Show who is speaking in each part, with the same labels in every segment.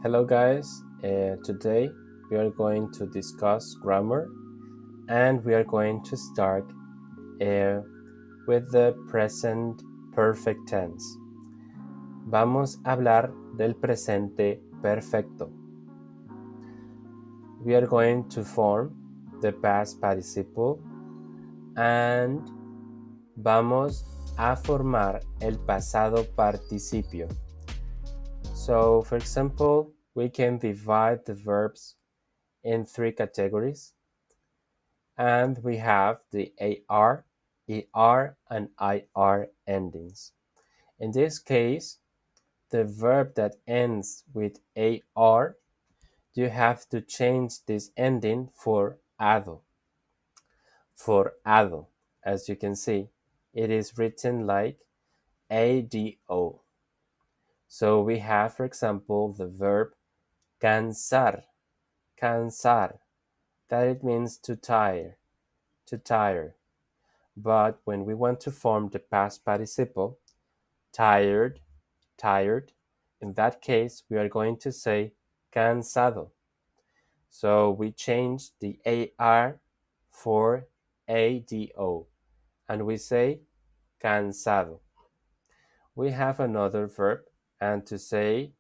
Speaker 1: Hello, guys. Today we are going to discuss grammar and we are going to start uh, with the present perfect tense. Vamos a hablar del presente perfecto. We are going to form the past participle and vamos a formar el pasado participio. So, for example, we can divide the verbs in three categories. And we have the AR, ER, and IR endings. In this case, the verb that ends with AR, you have to change this ending for ado. For ado, as you can see, it is written like ADO. So we have, for example, the verb cansar, cansar, that it means to tire, to tire. But when we want to form the past participle, tired, tired, in that case, we are going to say cansado. So we change the AR for ADO, and we say cansado. We have another verb, and to say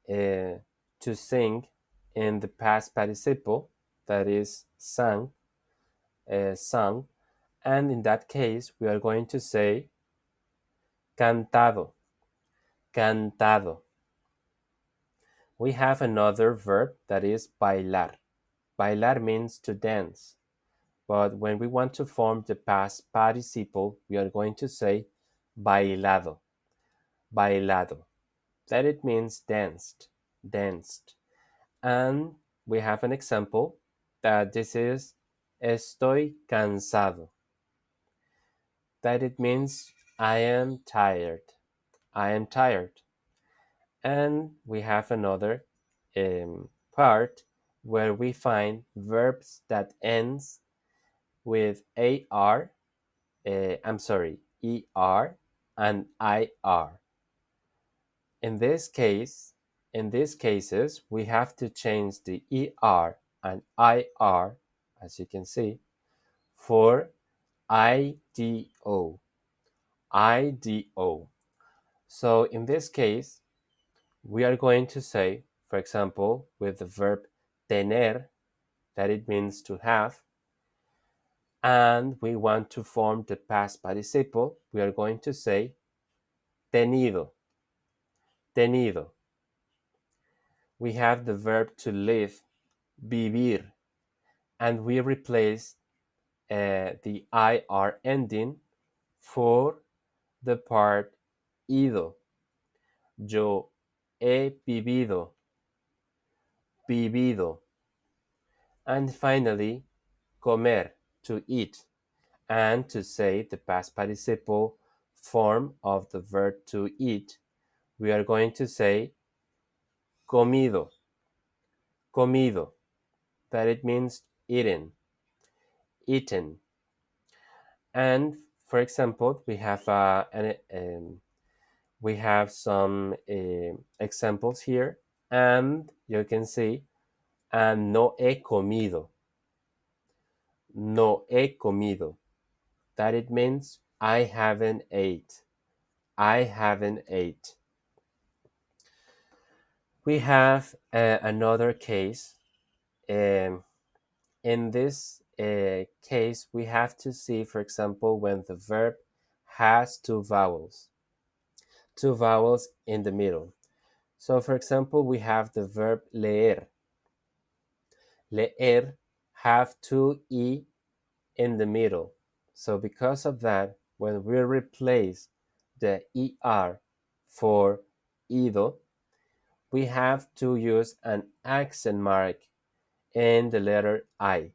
Speaker 1: to sing in the past participle, that is sang, sung, and in that case, we are going to say cantado, cantado. We have another verb that is bailar. Bailar means to dance, but when we want to form the past participle, we are going to say bailado, bailado. That it means danced, danced. And we have an example that this is estoy cansado. That it means I am tired, I am tired. And we have another part where we find verbs that ends with AR, I'm sorry, ER and IR. In this case, in these cases, we have to change the ER and IR, as you can see, for IDO, IDO. So in this case, we are going to say, for example, with the verb tener, that it means to have, and we want to form the past participle, we are going to say tenido, tenido. We have the verb to live, vivir, and we replace the IR ending for the part ido. Yo he vivido, vivido. And finally, comer, to eat. And to say the past participle form of the verb to eat, we are going to say comido, comido, that it means eaten, eaten. And for example, we have some examples here, and you can see, and no he comido, no he comido, that it means I haven't ate, I haven't ate. We have another case. In this case, we have to see, for example, when the verb has two vowels in the middle. So, for example, we have the verb leer. Leer have two E in the middle. So, because of that, when we replace the ER for ido, we have to use an accent mark in the letter I.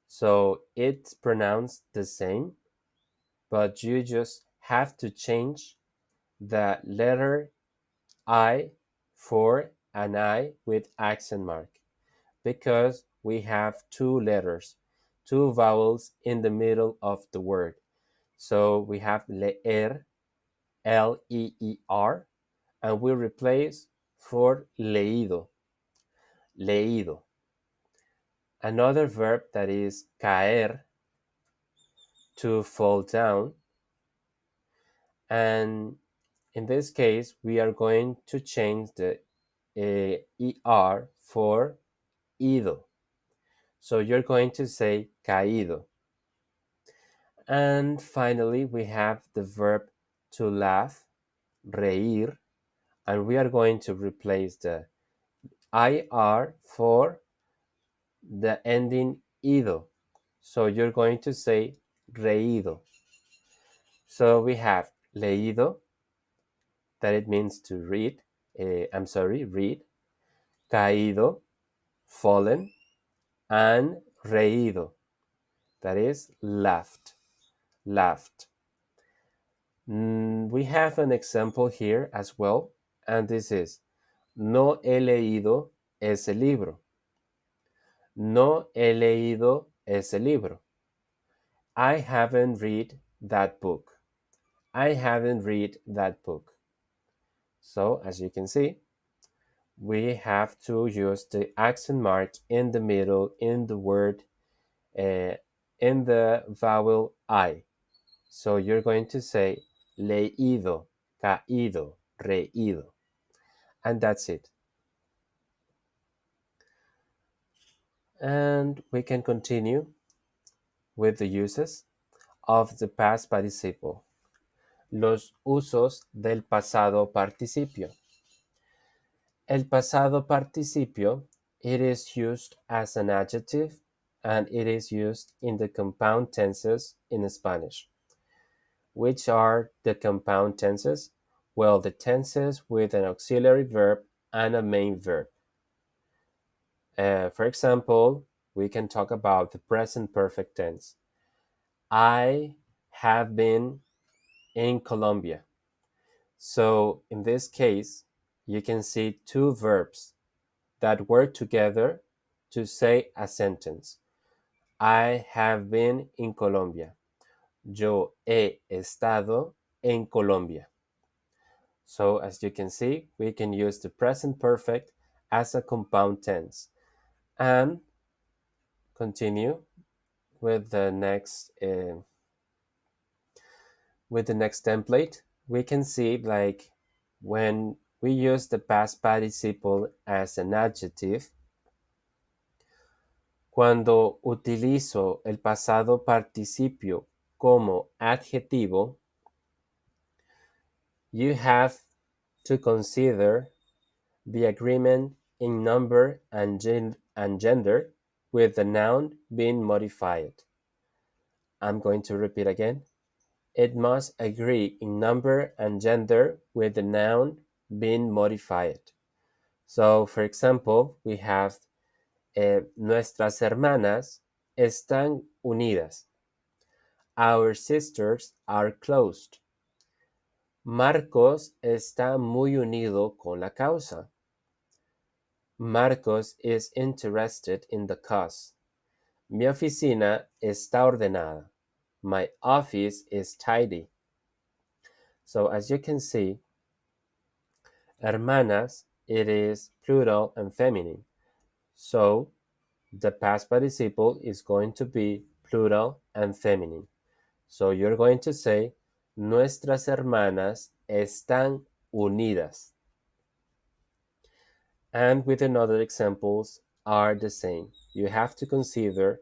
Speaker 1: So it's pronounced the same, but you just have to change the letter I for an I with accent mark because we have two letters, two vowels in the middle of the word. So we have leer, Leer, and we replace for leído, leído. Another verb that is caer, to fall down. And in this case, we are going to change the ER for ido. So you're going to say caído. And finally, we have the verb to laugh, reír, and we are going to replace the IR for the ending ido. So you're going to say reído. So we have leído, that it means to read. Read. Caído, fallen. And reído, that is laughed, laughed. We have an example here as well, and this is, no he leído ese libro. No he leído ese libro. I haven't read that book. I haven't read that book. So, as you can see, we have to use the accent mark in the middle in the word, in the vowel I. So you're going to say leído, caído, reído. And that's it. And we can continue with the uses of the past participle. Los usos del pasado participio. El pasado participio, it is used as an adjective and it is used in the compound tenses in Spanish. Which are the compound tenses? Well, the tenses with an auxiliary verb and a main verb. For example, we can talk about the present perfect tense. I have been in Colombia. So in this case, you can see two verbs that work together to say a sentence. I have been in Colombia. Yo he estado en Colombia. So as you can see, we can use the present perfect as a compound tense. And continue with the next template. We can see, like, when we use the past participle as an adjective, cuando utilizo el pasado participio como adjetivo, you have to consider the agreement in number and gender with the noun being modified. I'm going to repeat again. It must agree in number and gender with the noun being modified. So, for example, we have nuestras hermanas están unidas. Our sisters are close. Marcos está muy unido con la causa. Marcos is interested in the cause. Mi oficina está ordenada. My office is tidy. So as you can see, hermanas, it is plural and feminine. So the past participle is going to be plural and feminine. So you're going to say, nuestras hermanas están unidas. And with another examples are the same. You have to consider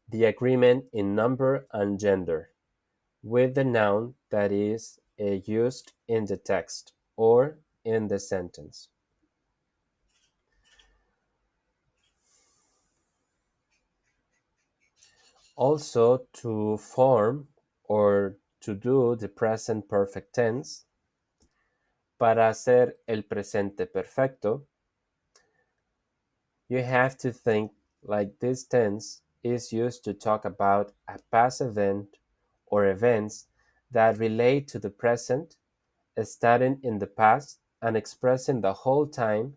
Speaker 1: the agreement in number and gender with the noun that is used in the text or in the sentence. Also, to form or to do the present perfect tense, para hacer el presente perfecto, you have to think like this tense is used to talk about a past event or events that relate to the present, starting in the past and expressing the whole time,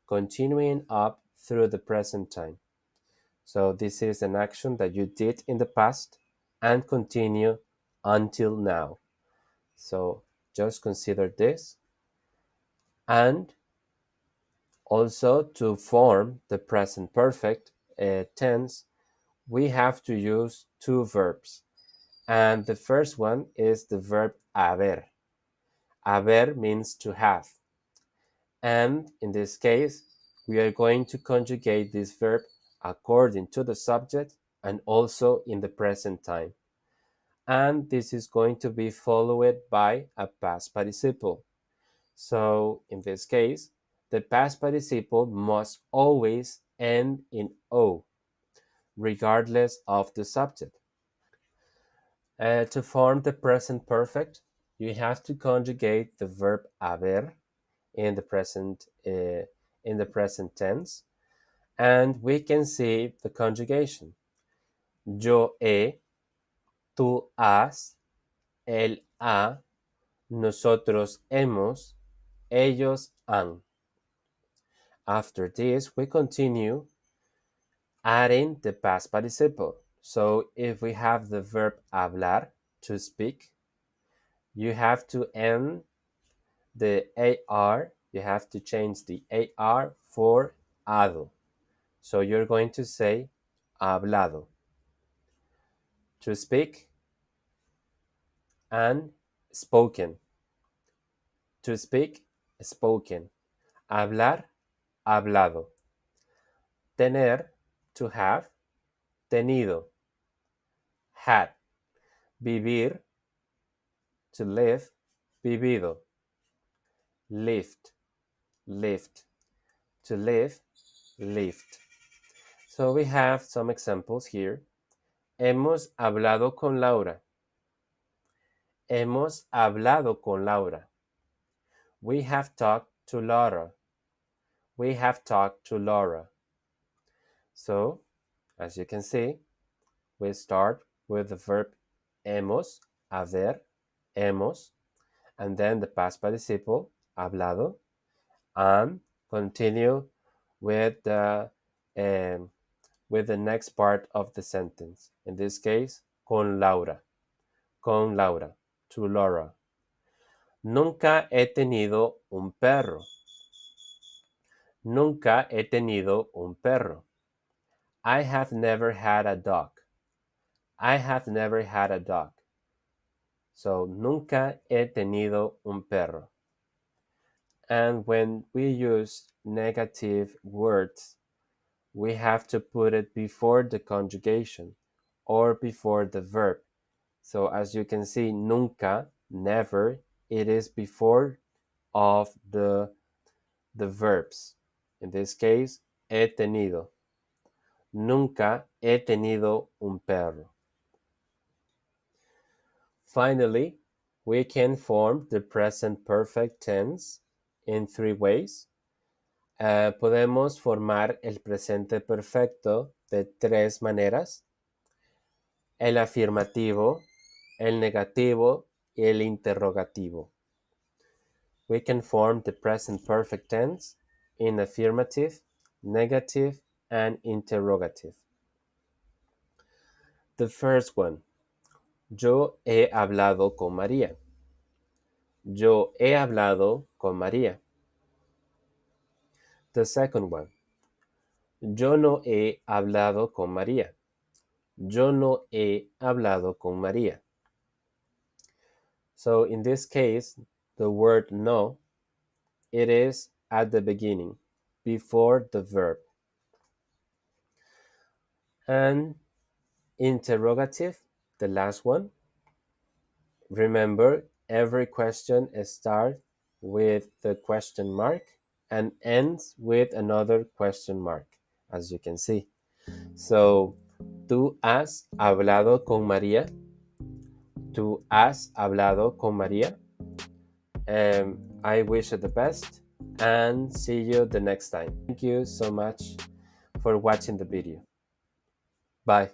Speaker 1: continuing up through the present time. So this is an action that you did in the past and continue until now. So just consider this. And Also, to form the present perfect tense, we have to use two verbs. And the first one is the verb haber. Haber means to have. And in this case, we are going to conjugate this verb according to the subject and also in the present time. And this is going to be followed by a past participle. So in this case, the past participle must always end in O, regardless of the subject. To form the present perfect, you have to conjugate the verb haber in the present tense, and we can see the conjugation. Yo he, tú has, él ha, nosotros hemos, ellos han. After this, we continue adding the past participle. So if we have the verb hablar, to speak, you have to end the AR, you have to change the AR for ado. So you're going to say hablado. To speak and spoken. To speak, spoken. Hablar, hablado. Tener, to have, tenido. Had. Vivir, to live, vivido. Lived, lived. To live, lived. So we have some examples here. Hemos hablado con Laura. Hemos hablado con Laura. We have talked to Laura. We have talked to Laura. So, as you can see, we start with the verb hemos, haber, hemos, and then the past participle, hablado, and continue with the next part of the sentence. In this case, con Laura, to Laura. Nunca he tenido un perro. Nunca he tenido un perro. I have never had a dog. I have never had a dog. So, nunca he tenido un perro. And when we use negative words, we have to put it before the conjugation or before the verb. So as you can see, nunca, never, it is before of the verbs. In this case, he tenido. Nunca he tenido un perro. Finally, we can form the present perfect tense in three ways. Podemos formar el presente perfecto de tres maneras: el afirmativo, el negativo y el interrogativo. We can form the present perfect tense in affirmative, negative, and interrogative. The first one, yo he hablado con María. Yo he hablado con María. The second one, yo no he hablado con María. Yo no he hablado con María. So in this case, the word no, it is at the beginning, before the verb. And interrogative, the last one. Remember, every question starts with the question mark and ends with another question mark, as you can see. So, ¿tú has hablado con María? ¿Tú has hablado con María? I wish you the best and see you the next time. Thank you so much for watching the video. Bye.